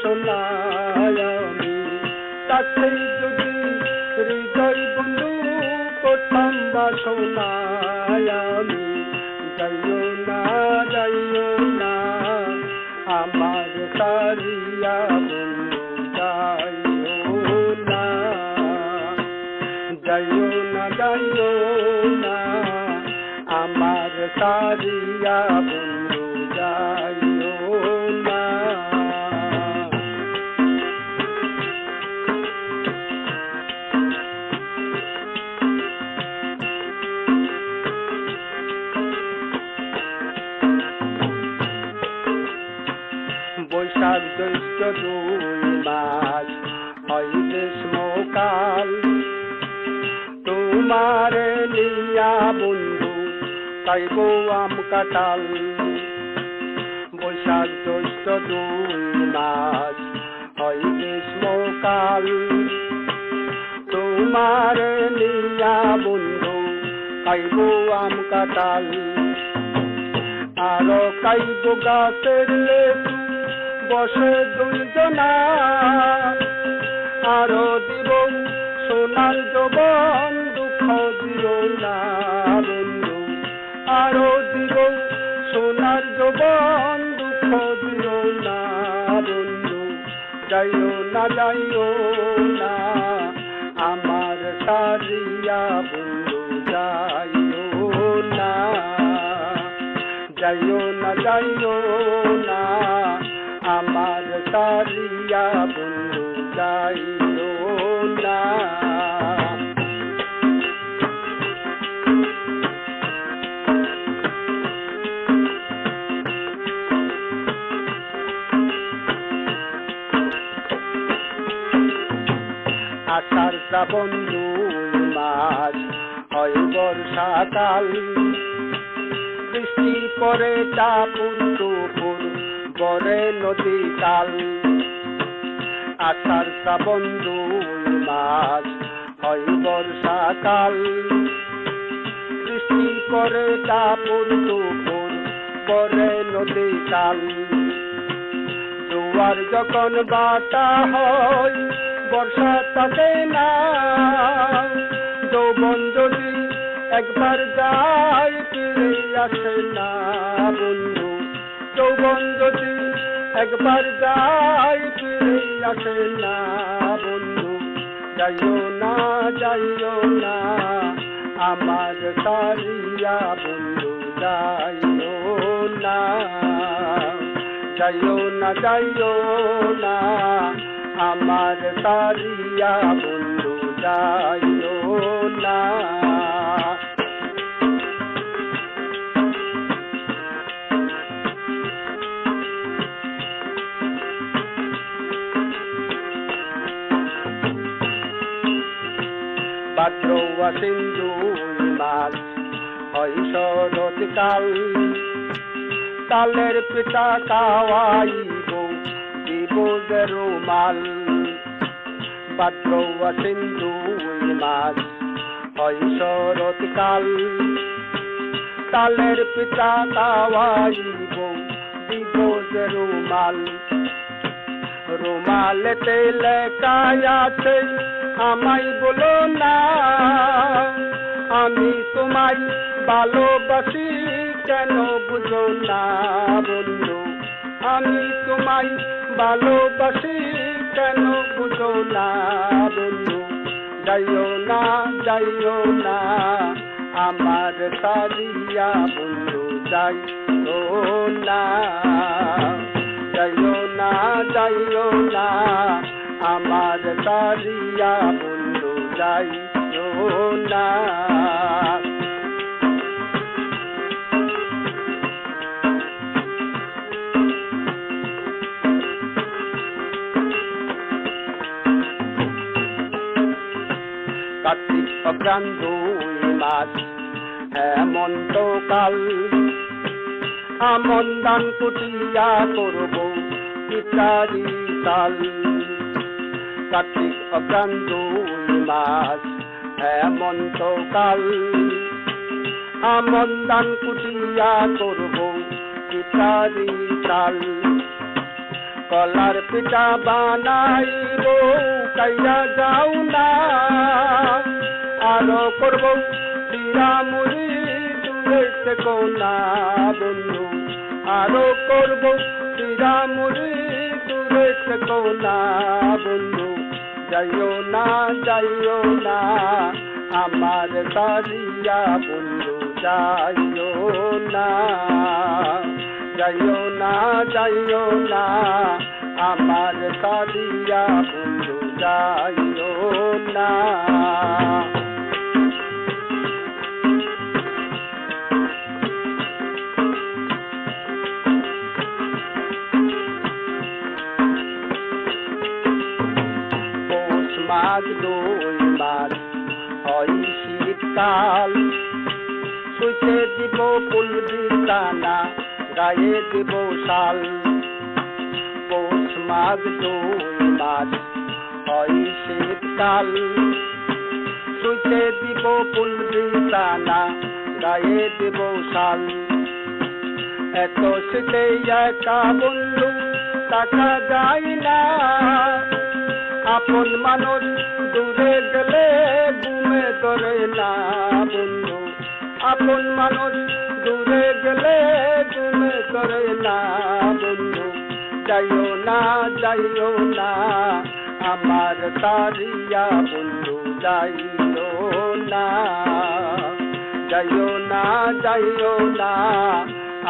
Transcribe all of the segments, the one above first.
বাসনায় আমি কাছেই যদি হৃদয় বন্ধু করতাম বাসনায় আমি যাইও না আমার সারিয়া বন্ধু যাইও না আমার সারিয়া বন্ধু যাইও না। বৈশাখ জ্যৈষ্ঠ 2 মাস হয় গ্রীষ্মকাল তোমার লিয়া বন্ধু খাইব আম কাঁঠাল। বৈশাখ জ্যৈষ্ঠ 2 মাস হয় গ্রীষ্মকাল তোমার লিয়া বন্ধু খাইব আম কাঁঠাল। আরো খাইব গাছের লেবু বসে 2 জনা আরো দিব সোনার যৌবন দুঃখ দিও না বন্ধু আরো দিব সোনার যৌবন দুঃখ দিও না বন্ধু যাইও না আমার সারিয়া বন্ধু যাইও না আমার সারিয়া বন্ধু যাইও না। আষাঢ় শ্রাবণ 2 মাস হয় বর্ষাকাল বৃষ্টি পরে চাপুর টুপুর গড়ে নদী কাল। আষাঢ় শ্রাবণ 2 মাস হয় বর্ষাকাল বৃষ্টি পরে চাপুর টুপুর গড়ে নদী কাল। জোয়ার যখন বাটা হয় বর্ষা থাকে না যৌবন যদি একবার যায় ফিরে আসে না বন্ধু যৌবন যদি একবার যায় ফিরে আসে না বন্ধু যাইও না আমার সারিয়া বন্ধু যাইও না আমার সারিয়া বন্ধু যাইও না। ভাদ্র আশ্বিন 2 মাস হয় শরৎকাল তালের পিঠা খাওয়াইব দিব যে রুমাল। ভাদ্র আশ্বিন 2 মাস হয় শরৎকাল তালের পিঠা খাওয়াইব দিব যে রুমাল। রুমালেতে লেখা আছে আমায় বলো না আমি তোমায় ভালোবাসি কেন বুঝো না বন্ধু আমি তোমায় ভালোবাসি কেন বুঝো না বন্ধু যাইও না আমার সারিয়া বন্ধু যাইও না আমার সারিয়া বন্ধু যাইও না। কার্তিক অগ্রহায়ণ 2 মাস হেমন্তকাল আমন দান কুটিয়া করব পিতারি তাল। কার্তিক অগ্রহায়ণ 2 মাস হেমন্তকাল আমন দান কুটিয়া করব পিতারি তাল। কলার পিঠা বানাইব কাইয়া যাও না আরো করব চিরা মুড়ি দূরে থেকো না বন্ধু আরো করব চিরা মুড়ি দূরে থেকো না বন্ধু যাইও না আমার সারিয়া বন্ধু যাইও না আমার সারিয়া বন্ধু যাইও না মাঘ 2 মাস হয় শীতকাল সুইতে দিব ফুল বিছানা গায়ে দিব শাল পৌষ মাঘ 2 মাস হয় শীতকাল সুইতে দিব ফুল বিছানা গায়ে দিব শাল এত শীতে একা বন্ধু থাকা যায় না আপন মানুষ দূরে গেলে ঘুমে ধরে না বন্ধু আপন মানুষ দূরে গেলে ঘুমে ধরে না বন্ধু যাইও না আমার সারিয়া বন্ধু যাইও না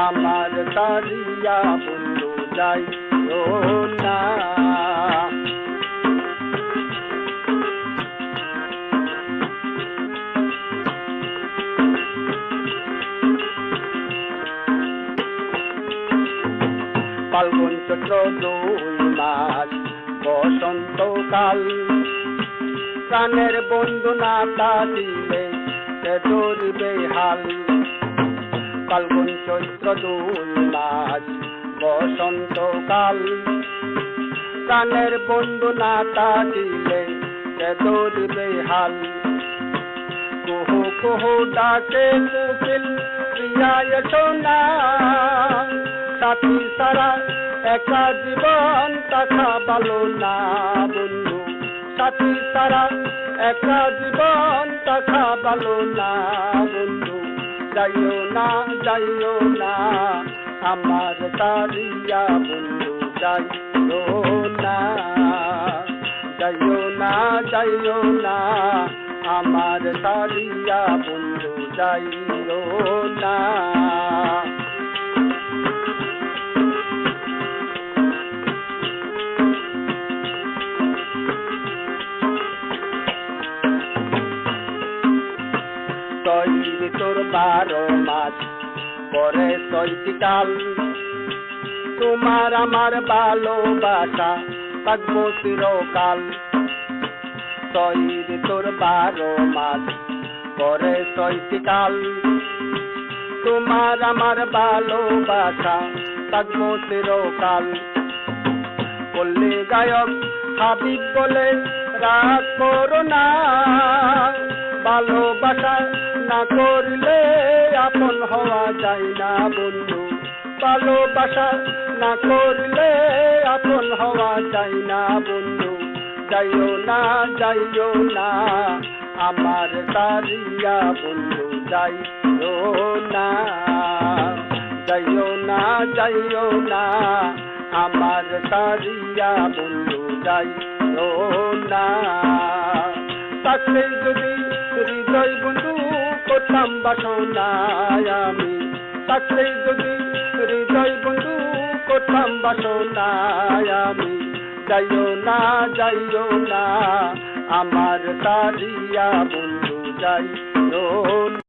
আমার সারিয়া বন্ধু যাইও না ফাল্গুন চৈত্র 2 মাস বসন্তকাল প্রাণের বন্ধু না থাকিলে সে ধরিবে হাল ফাল্গুন চৈত্র 2 মাস বসন্তকাল প্রাণের বন্ধু না থাকিলে সে ধরিবে হাল কুহু কুহু ডাকে কোকিল প্রিয়া এসো না সাথী সারা একা জীবন থাকা ভালো না বন্ধু সাথী সারা একা জীবন থাকা ভালো না বন্ধু যাইও না আমার সারিয়া বন্ধু যাইও না আমার সারিয়া বন্ধু যাইও না তোর 12 মাস পরে 6টি কাল তোমার আমার ভালোবাসা থাকবো চিরকাল তোর 12 মাস পরে 6টি কাল তোমার আমার ভালোবাসা থাকবো চিরকাল বললে গায়ক হাবিব বলে রাগ করো না ভালোবাসা না করলে আপন হওয়া যায় না বন্ধু ভালোবাসা না করলে আপন হওয়া যায় না বন্ধু যাইও না আমার সারিয়া বন্ধু যাইও না আমার সারিয়া বন্ধু যাইও না থাকলে যদি হৃদয় বন্ধু করতাম বাসনা আমি থাকলে যদি হৃদয় বন্ধু করতাম বাসনা আমি যাইও না আমার সারিয়া বন্ধু যাইও না।